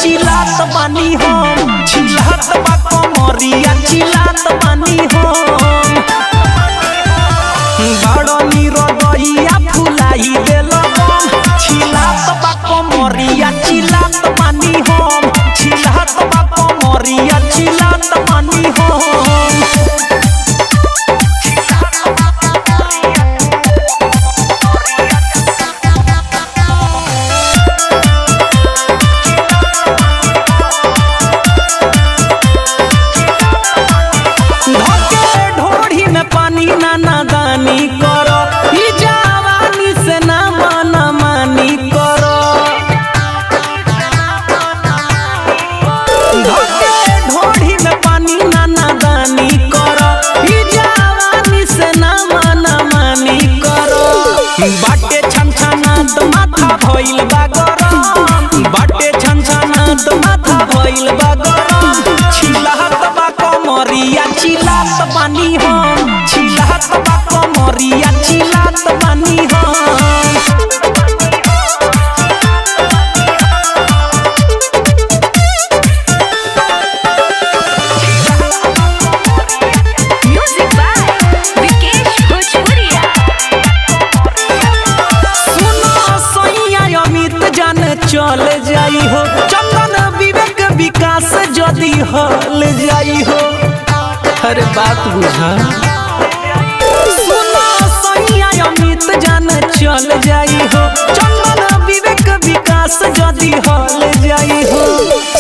चिल्लात बानी हम, चिल्लात बा कमरिया चिल्लात बानी हम। बड़ निरदैया फुलाई देलबन, चिल्लात बा कमरिया चिल्लात बानी हम, चिल्लात बा कमरिया चिल्लात बानी हम। नादानी करो ई जवानी से ना माना मानी करो, धोके ढोढ़ी में पानी ना नादानी करो ई जवानी से ना माना मानी करो। बाटे छनछनात माथा भइल बा गरम, बाटे छनछनात माथा भइल बा गरम। चिल्लात बा कमरिया चिल्लात बानी हम, चिल्लात बा कमरिया चिल्लात बानी हम। म्यूजिक बाय विकेश भोजपुरिया। सुनो सैया अमित जान चल जाई हो, चंदन विवेक विकास जदी हल जाई हो। हर बात बुझा, सुनो सैया अमित जान चल जाई हो, चंदन विवेक विकास जदी हल जाई हो।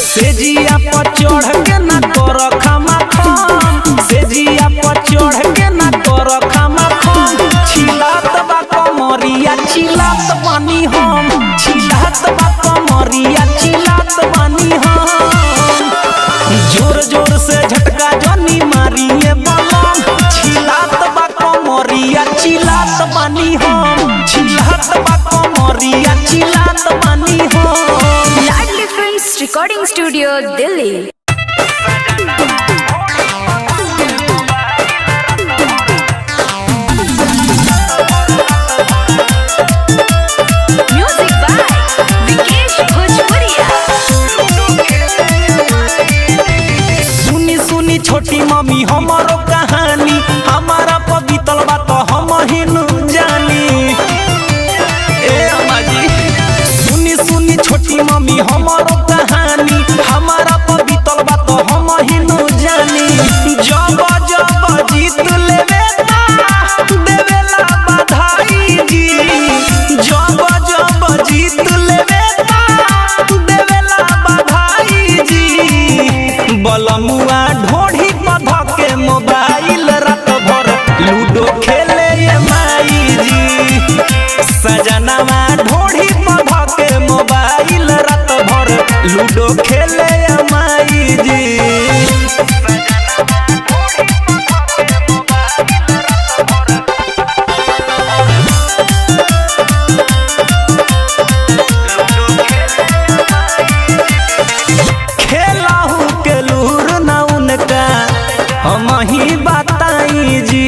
सेजिया पर चढ़ के ना कर खामा खाम, सेजिया पर चढ़ के ना कर खामा खाम। चिल्लात बा कमरिया चिल्लात बानी हम, चिल्लात बा कमरिया चिल्लात बानी हम। जोर जोर से झटका जनी मारिए बलम, चिल्लात बा कमरिया चिल्लात बानी हम, चिल्लात बा कमरिया चिल्लात बानी हम। Ladli films recording studio Delhi. Music by Vikesh Bhojpuriya. सुनी सुनी छोटी मम्मी हमारो कहानी, हमारा पबीतल बात हम हिनु जानी। ए अम्मा जी सुनी सुनी छोटी मम्मी हमारो कहानी, हमारा पबीतल बात हम हिनु जानी। जब जब जीत लेवे ता देवेला बधाई जी, जब जब जीत लेवे ता देवेला बधाई जी। बलमुआ ढोढ़ी पध के मोबाइल रात भर लूडो खेले ये माई जी। सजनवा ढोढ़ी पध के मोबाइल रात भर लूडो खेले ये माई जी। खेलाहू के लूर न उनका हम ही बताई जी।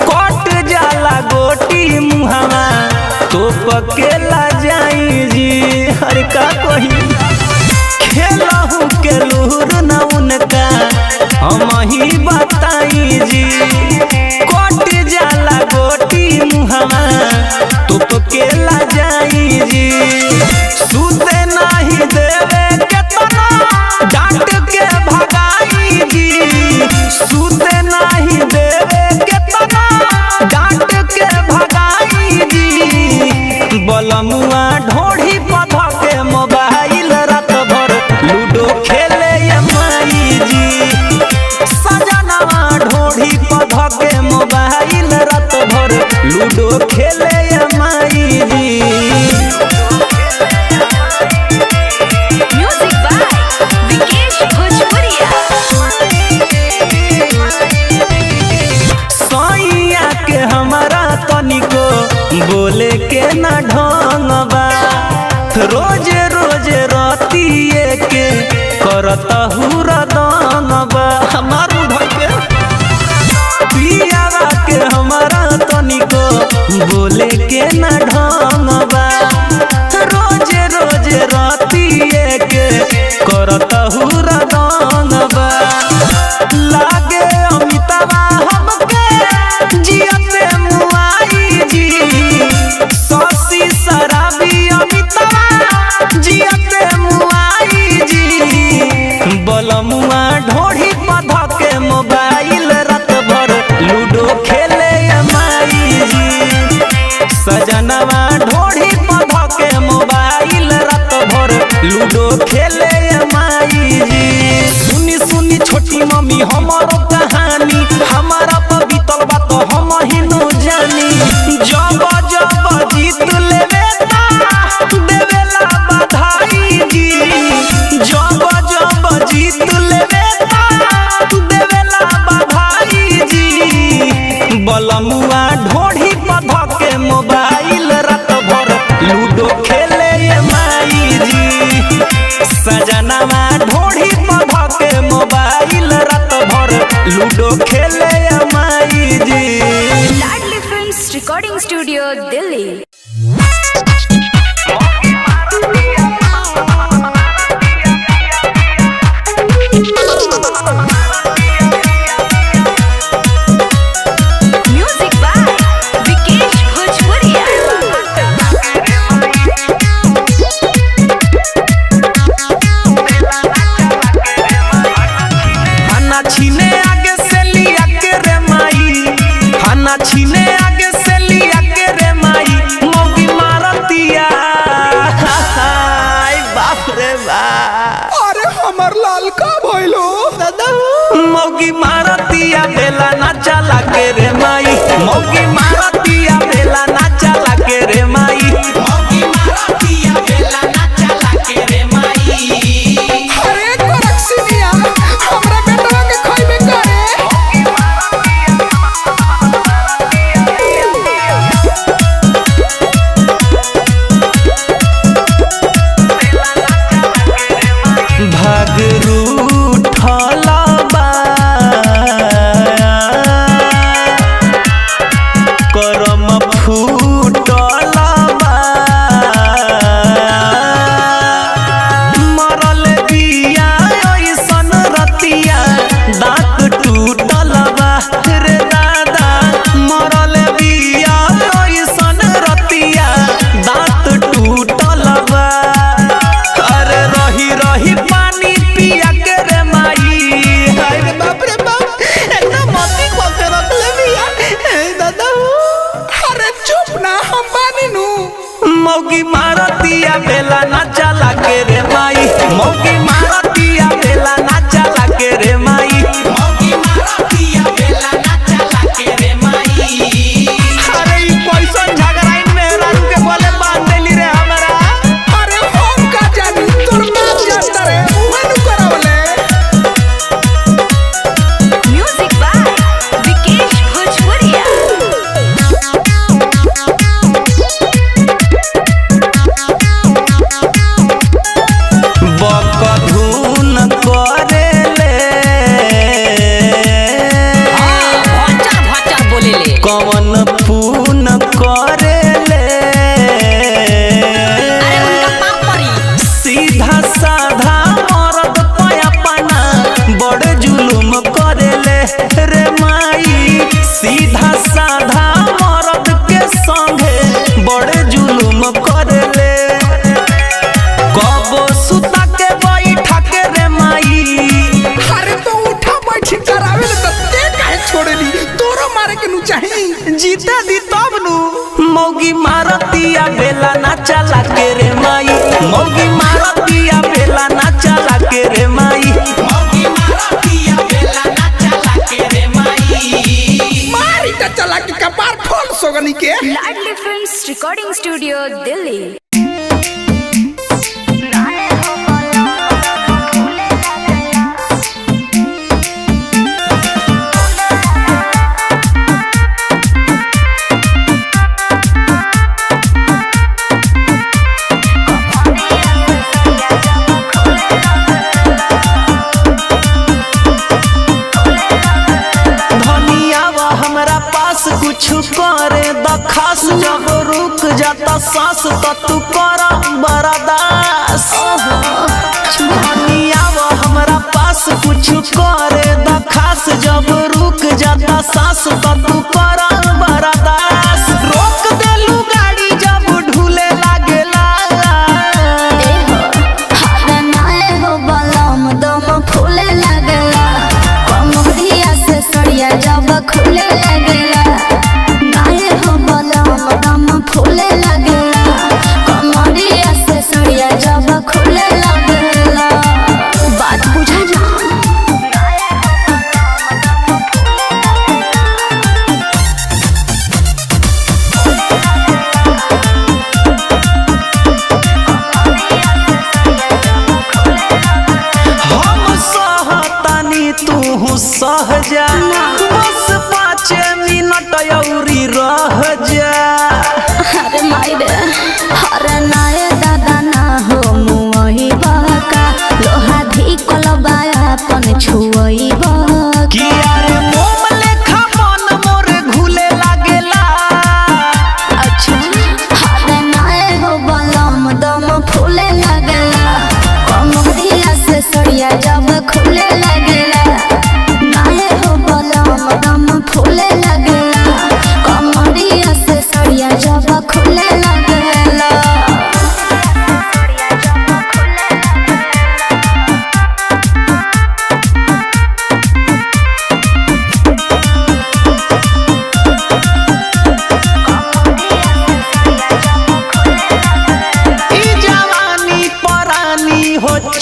कट जाला गोटी मुहावा तो पकेला जाई जी। हर का कही खेलाहू के लूर न उनका हम ही बताई जी। कट जाला गोटी मुहावा तो पकेला जाई जी। सुते नहीं देवे केतना डांट के भगाई जी, सुते नहीं देवे केतना डांट के भगाई जी। बलमुआ ढोढ़ी पध के मोबाइल रात भर लूडो खेले ये माई जी। सजनवा ढोढ़ी पध के मोबाइल रात भर लूडो खेले ये माई जी। म्यूजिक बाय विकेश भोजपुरिया। सैया के हमारा तनिको बोले के ना ढंग बा, रोज रोज रतिए के करता हुरदंग बा। हमार उधर के पियावा के हमारा तनिको बोले के ना ढंग बा, रोज रोज रोज रातिए के करत हुरदंग बा लागे अमिताबा हमके जियते मुआई जी ससी शराबी अमिताबा जियते मुआई जी बलमुआ ढोढ़ी पध के मोबाइल रात भर लूडो खेले माई जी सजनवा ढोढ़ी पध के मोबाइल रात भर लूडो खेले माई जी सुनी सुनी छोटी मम्मी हमारो कहानी हमारा पवित्र बात हम हिनो जानी जब जब जीत लेवे देवेला बधाई जी जब जब जीत लेवे देवेला बधाई जी बलमुआ ढोढ़ी पध के मोबाइल रात भर लूडो खेले माई जी सजनवा ढोढ़ी पध के मोबाइल रात भर लूडो खेले माई जी Ladli films recording studio Delhi. Music by Vikesh Bhojpuriya. खाना छीने आगे से लिया के रे माई खाना छीने आगे से लिया के रे माई मौगी मारतिया हाय बाप रे बाप अरे हमर लाल का भइलो दादा मौगी मारतिया बेला ना चला के रे माई मौगी मारतिया बेला ना चला के रे माई मौगी मारतिया बेला ना चला के रे माई अरे करक्सिनिया हमरा बेटवा के खइबे करे भाग रूठला बा करम फूटला बा मरल बिया ऐसन रतिया दांत टूटल बा रे दादा मरल बिया ऐसन रतिया दांत टूटल बा अरे रही रही पानी पिया के रे माई अरे बाप रे बाप एकदम मती को के रख ले बिया ए दादा अरे चुप ना हम बानी नु मौगी मारतिया बेला ना चला के रे माई मौगी मारतिया बेला ना चला के रे माई मौगी मारतिया बेला ना चला के रे माई अरे ई कैसन झगड़ाइन में रानू के बोले बांध देली रे हमरा अरे हम का जानी तोर बाप जानता रे उहे नु करावले म्यूजिक बाय विकेश भोजपुरिया। बकधुन करेले भचा भचा बोले ले कवन पून करेले अरे उनका पाप परी सीधा साधा मरद पयापना बड़ जुलुम करेले रे माई सीधा साधा मरद के संगे बड़ जुलुम करेले कबो सुता के बैठा के रे माई अरे तो उठा बैठी करावे त ते काहे छोड़ली तोरो मारे के नु चाही जीता दी तब नु मौगी मारतिया बेला ना चला के रे माई मौगी मारतिया बेला ना चला के रे माई मौगी मारतिया बेला ना चला के रे माई मारी त चला के कपार फोड़ सोगनी के लाडली फिल्म्स रिकॉर्डिंग स्टूडियो दिल्ली। करे द खास जब रुक जाता सांस तो तू कर बरदास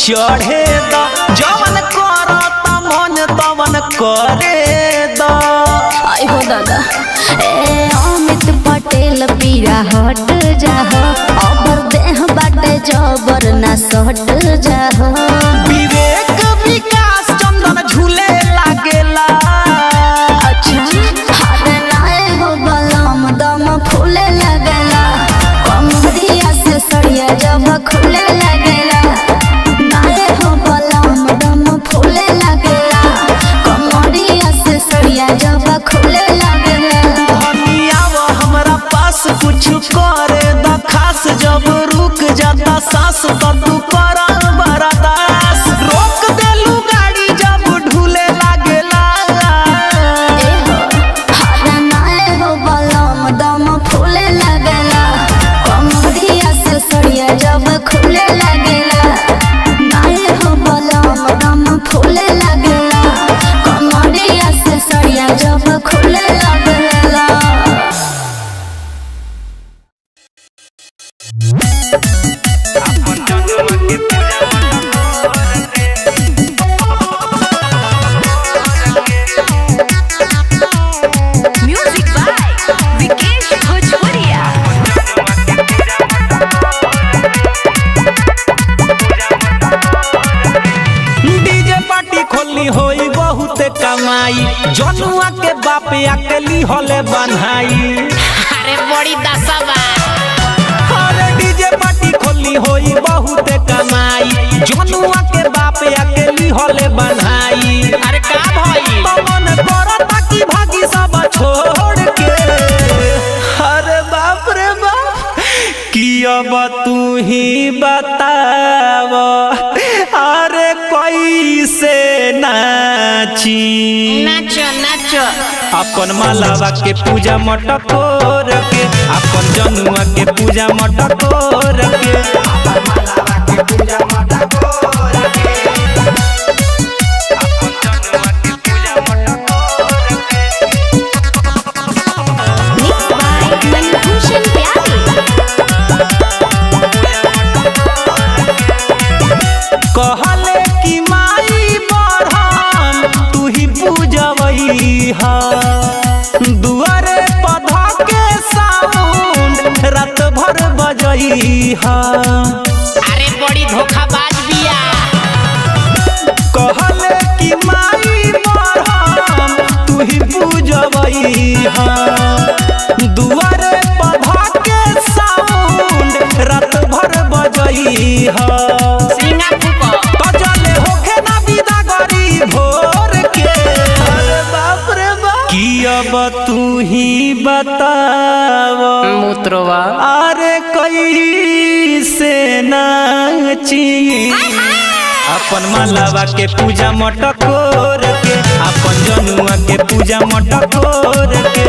चढ़े द जवन करत मन तवन करे द। आई हो दादा ए अमित पटेल पीरा हट जाह अबर देह बाटे जबर ना सट जाह। विवेक विकास चंदन झूले लागेला। अच्छा हरे नाए हो बलम दम फूले लगेला कमरिया से सड़िया जब खुले लगेला। नाए हो बलम दम फूले लगेला कमरिया से सड़िया जब खुले लगेला। हनिया वो हमरा पास कुछ करे द खास जब रुक जाता सांस तो तू करा बर्दास रोक देलू गाड़ी जब ढूले लागेला। हरे नाए हो बलम दम फूले लगेला कमरिया से सड़िया जब खुले लगेला। नाए हो बलम दम फूले लगेला कमरिया से सड़िया जब खुले लगेला। म्यूजिक बाय विकेश भोजपुरिया। डीजे पार्टी खोलनी होई बहुत कमाई जनुआ के बाप अकेली होले बनाई। अरे बड़ी दसवा अरे डीजे पार्टी खोलनी होई बहुत कमाई जनुआ के बाप अकेली होले बनाई। अरे का भाई मन करता कि भागी सब छोड़ के। अरे बाप रे बाप कि अब तू ही बताव अरे कैसे नाची नाचो नाचो अपन मालावा के पूजा मटकोर के अपन जनुआ के पूजा मटकोर के। मिक्स बाय मनभूषण प्यारी। कहले कि माई बढ़म तू ही पूजवई हा दुआरे पधा के साउंड रात भर बजई हा। अरे बड़ी धोखाबाज बिया कहले कि माई बढ़म तू ही पूजवई हा दुआरे पधा के साउंड रात भर बजई हा। सिंगा फूको तजले होखे ना विदा गरी भोर के। अरे बाप रे बाप कि अब तू ही बताव मूत्रवा अरे कैसे नाची अपन मालावा के पूजा मटकोर के अपन जनुआ के पूजा मटकोर के।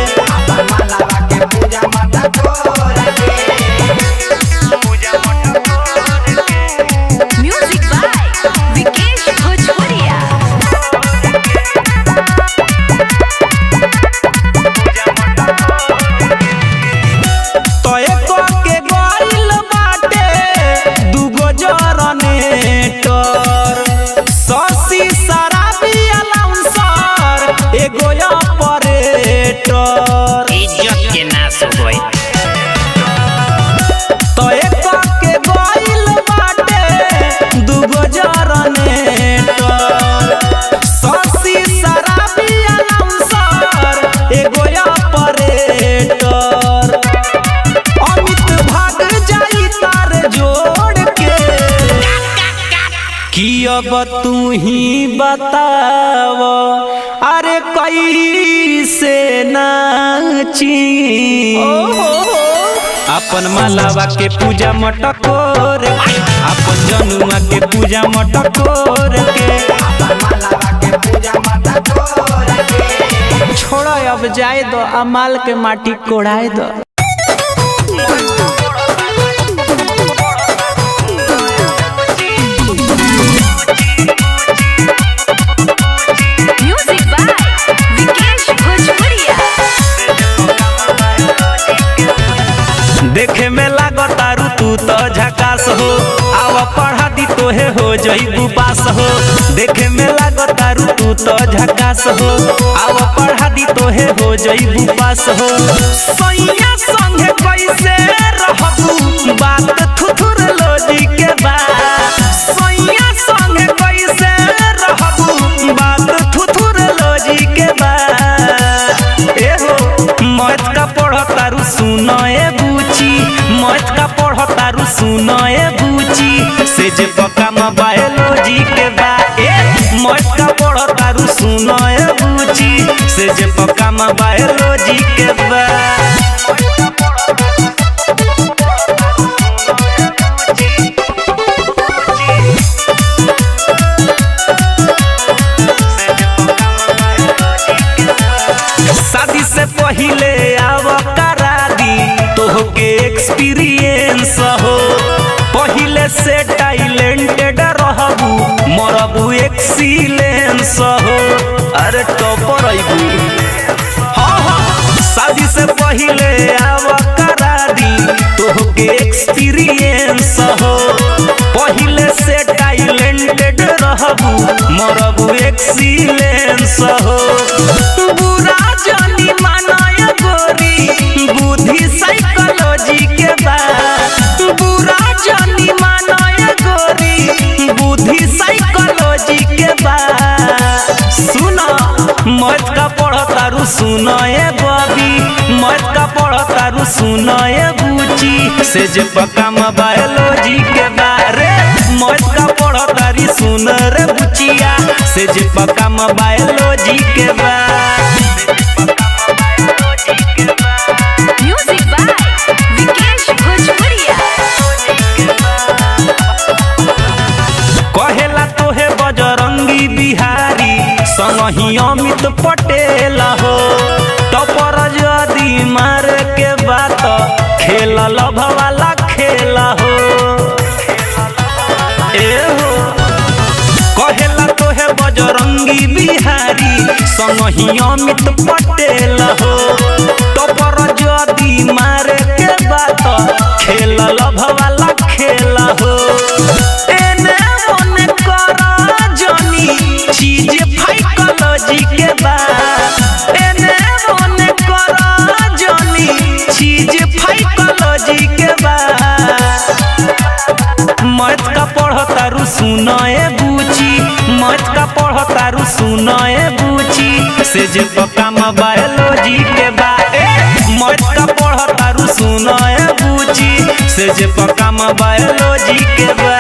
म्यूजिक बाय विकेश भोजपुरिया। तोय को के गोइल बाटे दुगो जरनेटर ससी शराबी अलाउंसर एगो ऑपरेटर। इज्जत के नाश हो गई तोय को के गोइल बाटे दुगो जरनेटर ससी शराबी अलाउंसर एगो ऑपरेटर। अमित भाग जाई तार जोड़ के कि अब तू ही बताव अरे कैसे नाची अपन मालावा के पूजा मटकोर के अपन जनुआ के पूजा मटकोर के। छोड़ा अब जाए दो अमाल के माटी कोड़ाए दो। म्यूजिक बाय विकेश भोजपुरिया। देखे में लागतारू तू तो झकास हो आव पढ़ा दी तोहे हो जइबू पास हो देखे में लागतारू तू तो झकास हो आव पढ़ा दी तोहे हो जइबू पास हो सैया संगे कैसे रहबू बात थुथुर लोजी के बा सैया संगे कैसे रहबू बात थुथुर लोजी के बा ए हो मत का पढ़तारू सुनो ए बूची मत का पढ़तारू सुनो ए बूची से जे पका म बायोलॉजी के बा ए मत का पढ़तारू सुनो ए बूची से जे पका म बायोलॉजी के बा शादी से पहिले आव करा दी तोहके एक्सपीरियंस हो पहिले से टैलेंटेड रहबू मरबू एक्सीलेंस हो अरे टॉपर आइबू शादी से पहिले आव करा दी तोहके एक्सपीरियंस हो पहिले से टैलेंटेड रहबू मरबू एक्सीलेंस हो बुरा जानी मानाय गोरी बुद्धि साइकोलॉजी के बा बुरा जानी मानाय गोरी बुद्धि साइकोलॉजी के बा सुनो मत का पढ़तारू सुनो ए बबी मत का पढ़तारू सुनो ए बूची से जे पका म बायोलॉजी के बारे मत का पढ़तारी सुन रे बुचिया से जे पका म बायोलॉजी के बा म्यूजिक बाय विकेश भोजपुरिया। कहेला तोहे बजरंगी बिहारी संगही अमित पटेल हो टपर जदी मार के बात खेल लभ वाला खेल हो ए हो कहेला तोहे बजरंगी बिहारी संगही अमित पटेल हो टपर जदी मार के बात खेल लभ वाला खेल हो एने ओने करा जनी चीज फाइकोलॉजी के बा एने ओने करा जनी चीज फाइकोलॉजी के बा मत का पढ़तारू सुनो ए बूची मत का पढ़तारू सुनो ए बूची से जे पका म बायोलॉजी के बा ए मत का पढ़तारू सुनो ए बूची से जे पका म बायोलॉजी के बा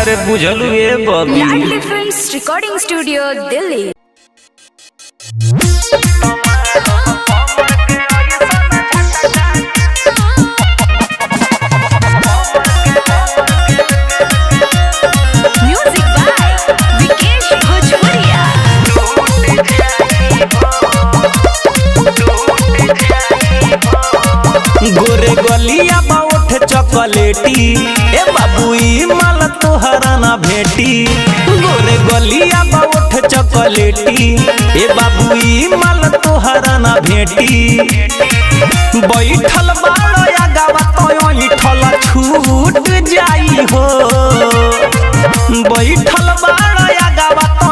अरे बुझलू ए बबी Ladli films recording studio Delhi. Music by Vikesh Bhojpuriya. गोरे गलिया बाउठ चॉकलेटी ए बाबूई माल तोहरा ना भेटी गोरे गलिया बाउठ चॉकलेटी ए बाबूई माल तोहरा ना भेटी बैठल बाड़ो या गावा तो ठल छूट जाई हो बैठल बाड़ो या गावा तो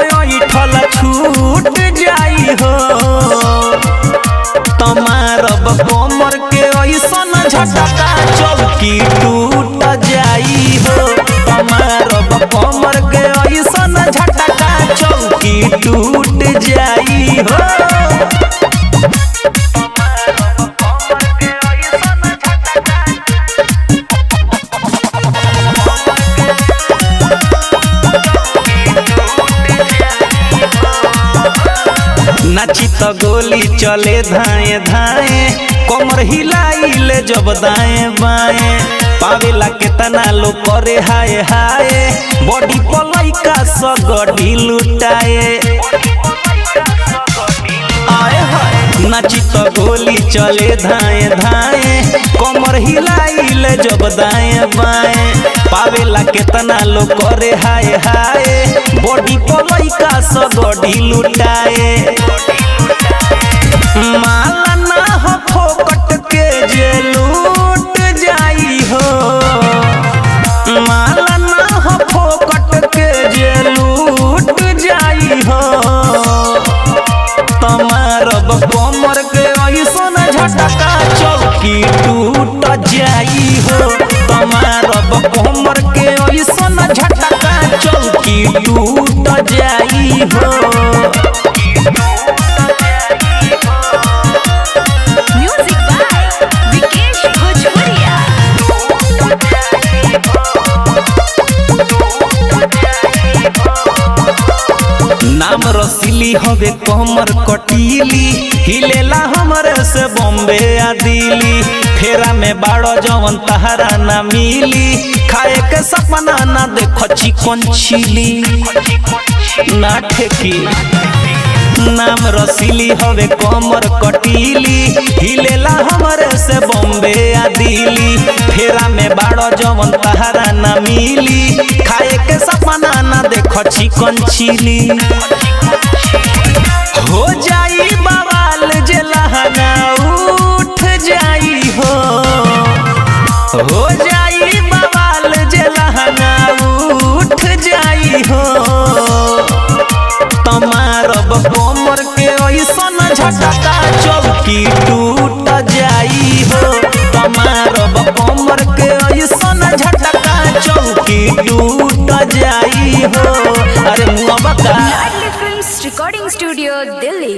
ठल छूट जाई हो तमारब कमर के ऐसन झटका चौकी टूट जाई हो तमारब कमर के ऐसन झटका चौकी टूट जाई हो नाची तो गोली चले धाए धाए कमर हिलाइले जब दाएं बाएं पावेला केतना लोग करे हाय हाय बॉडी पलैका सगड़ी लुटाए आए हाय नाची तो गोली चले धाए धाए कमर हिलाइले जब दाएं बाएं पावेला केतना लोग करे हाय हाय बॉडी पलैका सगड़ी लुटाए माला ना हो फोकट के जे लूट जाई हो माला ना हो फोकट के टूट जाई हो। म्यूजिक बाय विकेश भोजपुरिया। नाम रसीली हवे कमर कटीली, हिलेला हमरे से बॉम्बे आ दिल्ली। फेरा में बाड़ो जवन तहरा ना मिली, खाए के सपना ना देखो चिकन चिली ना ठेकी। नाम रसीली हवे कमर कटीली, हिलेला हमरे से बॉम्बे आ दिल्ली। फेरा में बाड़ो जवन तहरा ना मिली, खाए के सपना ना देखो चिकन चिली। हो जाई बवाल जे लहंगा उठ जाई हो। हो जाई बवाल जे लहंगा उठ जाई हो। तमारब कोमर के ऐसन झटका चौकी टूट जाई हो। तमारब कोमर के ऐसन झटका चौकी टूट जाई हो। अरे मुआ बका लाडली फिल्म्स रिकॉर्डिंग स्टूडियो दिल्ली।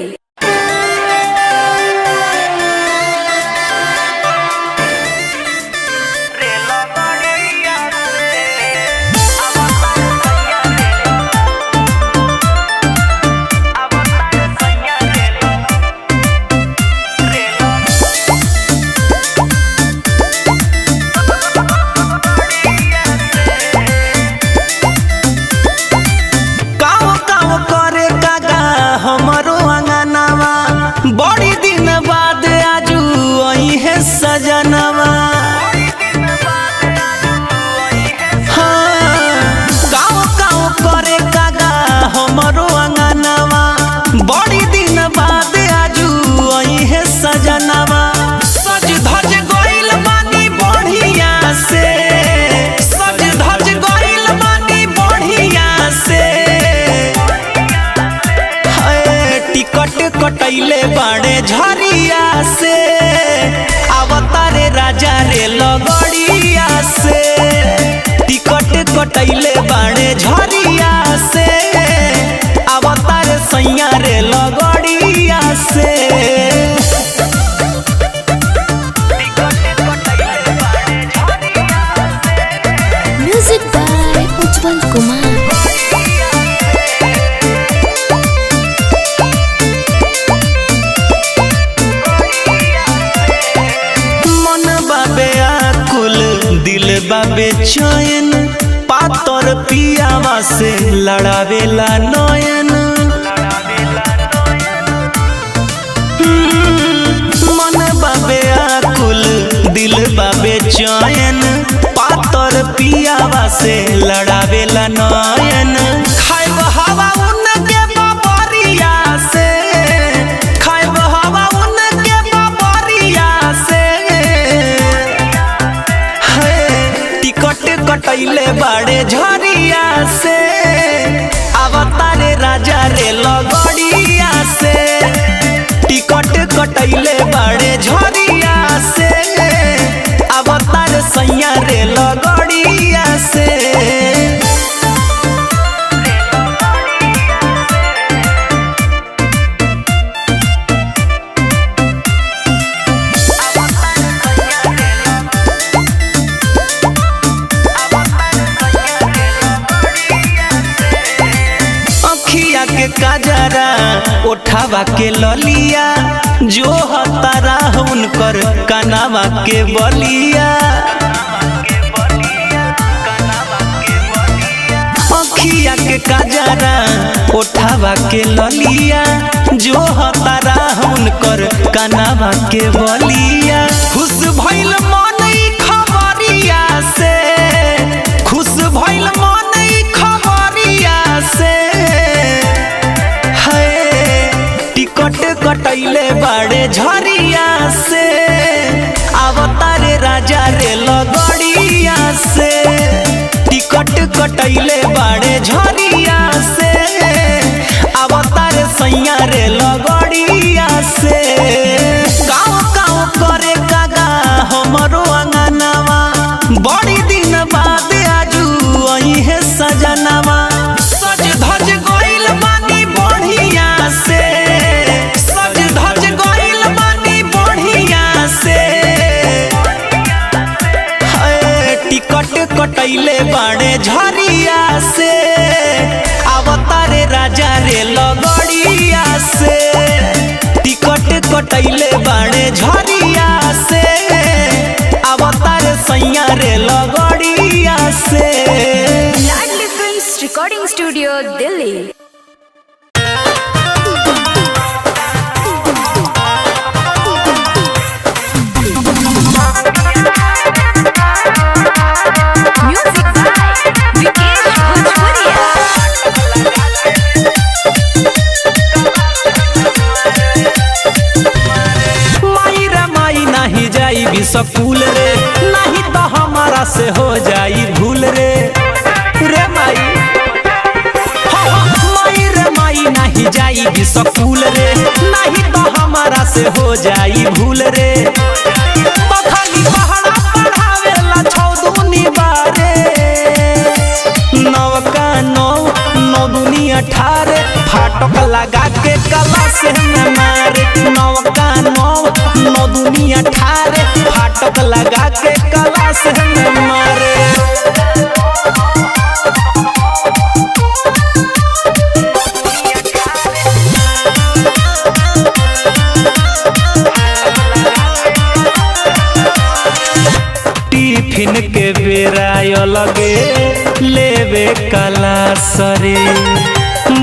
बड़ी दिन बाद आजू आई है सजनवा। हाँ गाँव गाँव करे कागा हमरो अंगनवा। बड़ी दिन बाद आजू आई है सजनवा। सज धज गइल बानी बढ़िया से, सज धज गइल बानी बढ़िया से। टिकट कटैले बाड़े झरिया से, अवतारे राजा रे लगड़िया से। टिकट कटैले बाड़े झरिया से, अवतारे सैया रे लगड़िया से। म्यूजिक बाय उज्जवल कुमार। दिल बाबे चैन पातर पियावा से लड़ावेला नयन। मन बाबे आकुल दिल बाबे चैन पातर पियावा से लड़ावेला नयन। खाइब हवा उनके बबरिया से, खाइब हवा उनके बबरिया से। टिकट कटैले बाड़े झरिया से, अवतारे राजा रे लगड़िया से। टिकट कटैले बाड़े झरिया से, अवतार सैया रे लगड़िया से। के काजरा उठावा के ललिया, जो हतारा उनकर कनावा के बलिया। अखिया के काजरा उठावा के ललिया, जो हतारा उनकर कनावा के बलिया। खुश भइल मन खबरिया से, खुश भइल मन खबरिया से। टिकट कटैले बाड़े झरिया से, अवतारे राजा रे लगड़िया से। टिकट कटैले बाड़े झरिया से, अवतारे सैया रे लगड़िया से। गाँव गाँव करे कागा हमरो अंगनवा। बड़ी दिन बाद आजू आई है सजनवा। कटैले बाड़े झरिया से अवतार सैया रे लगड़िया से। Ladli films recording studio Delhi. Music by Vikesh Bhojpuriya. माई रे माई नहीं जाई भी स्कूल रे, नहीं तो हमारा से हो जाई भूल रे। रे माई माई रे माई नहीं जाई भी स्कूल रे, नहीं तो हमारा से हो जाई भूल रे। तो खाली पहाड़ा पढ़ावेला छौ दूनी बारे, नौका नौ नौ दूनी 18 फाटक लगा के क्लास में मारे। नौका नौ नौ दूनी 18 फाटक लगा के क्लास में मारे। टिफिन के बेरा लगे लेवे क्लास रे,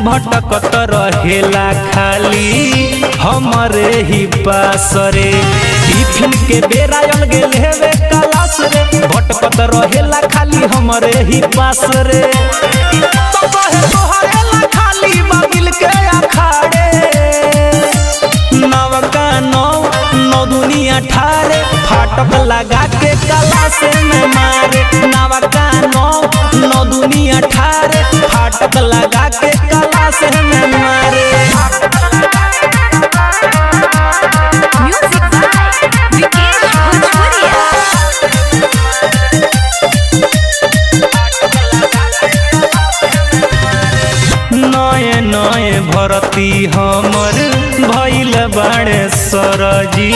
भटकत रहेला खाली हमरे ही पास रे। टिफिन के बेरा अलगे लेवे क्लास रे, भटकत रहेला खाली हमरे ही पास रे। तो कहे तोहरेला खाली बाबिल के अखाड़े, नवका नौ नौ दूनी 18 फाटक लगा के क्लास में मारे। नवका नौ नौ दूनी 18 फाटक लगा के क्लास में मारे। म्यूजिक बाय विकेश भोजपुरिया। नए नए भर्ती हमर भइल बाड़े सरजी,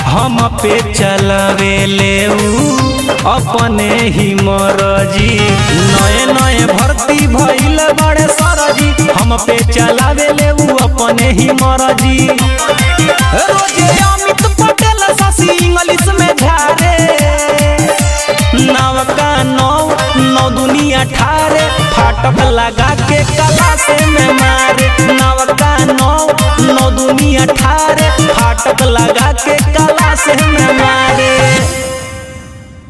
हम पे चलावे ले अपने ही मरजी। नए नए भर्ती भइल बाड़े सरजी, हम पे चलावे ले अपने ही मरजी। रोजे अमित पटेल शशि इंग्लिश में झारे, नवका नौ नौ दूनी 18 फाटक लगा के क्लास में मारे। नवका नौ नौ दूनी 18 फाटक लगा के क्लास में मारे।